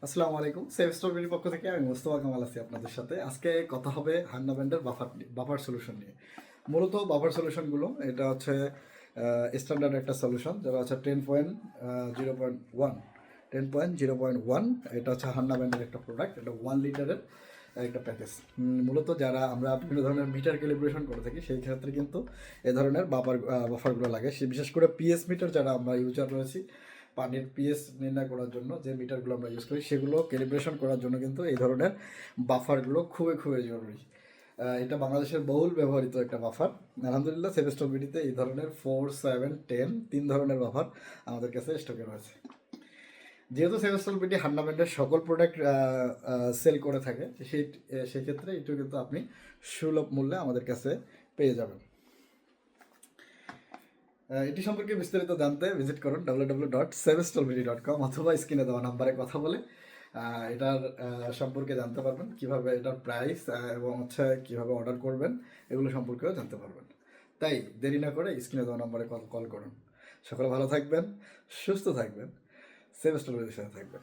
আসসালামু আলাইকুম। সেভ স্ট্রবেরির পক্ষ থেকে আমি মোস্তফা কামাল আছি আপনাদের সাথে। আজকে কথা হবে হান্না ব্যান্ডের বাফার সলিউশন নিয়ে। মূলত বাফার সলিউশনগুলো এটা হচ্ছে স্ট্যান্ডার্ড একটা সলিউশন, যেটা হচ্ছে 10.0.1 10.0.1। এটা হচ্ছে হান্না ব্যান্ডের একটা প্রোডাক্ট। এটা 1 লিটারের একটা প্যাকেজ। মূলত যারা আমরা বিভিন্ন ধরনের মিটার ক্যালিব্রেশন করে থাকি সেই ক্ষেত্রে কিন্তু এ ধরনের বাফারগুলো লাগে। বিশেষ করে পিএস মিটার যারা আমরা ইউজার রয়েছি, পানির পিএস নির্ণয় করার জন্য যে মিটারগুলো আমরা ইউজ করি সেগুলো ক্যালিব্রেশন করার জন্য কিন্তু এই ধরনের বাফারগুলো খুবই খুবই জরুরি। এটা বাংলাদেশের বহুল ব্যবহৃত একটা বাফার। আলহামদুলিল্লাহ সেভেস্টল বিডিতে এই ধরনের 4, 7, 10 তিন ধরনের বাফার আমাদের কাছে স্টকে রয়েছে। যেহেতু সেভেস্টল বিডি হান্না ব্র্যান্ডের সকল প্রোডাক্ট সেল করে থাকে, সেক্ষেত্রে এটিও কিন্তু আপনি সুলভ মূল্যে আমাদের কাছে পেয়ে যাবেন। এটি সম্পর্কে বিস্তারিত জানতে ভিজিট করুন www.sevestolbidi.com অথবা স্ক্রিনে দেওয়া নাম্বারে কথা বলে এটার সম্পর্কে জানতে পারবেন, কিভাবে এটার প্রাইস এবং হচ্ছে কীভাবে অর্ডার করবেন এগুলো সম্পর্কেও জানতে পারবেন। তাই দেরি না করে স্ক্রিনে দেওয়া নাম্বারে কল করুন। সকলে ভালো থাকবেন, সুস্থ থাকবেন, সেভেস্টলবিডির সাথে থাকবেন।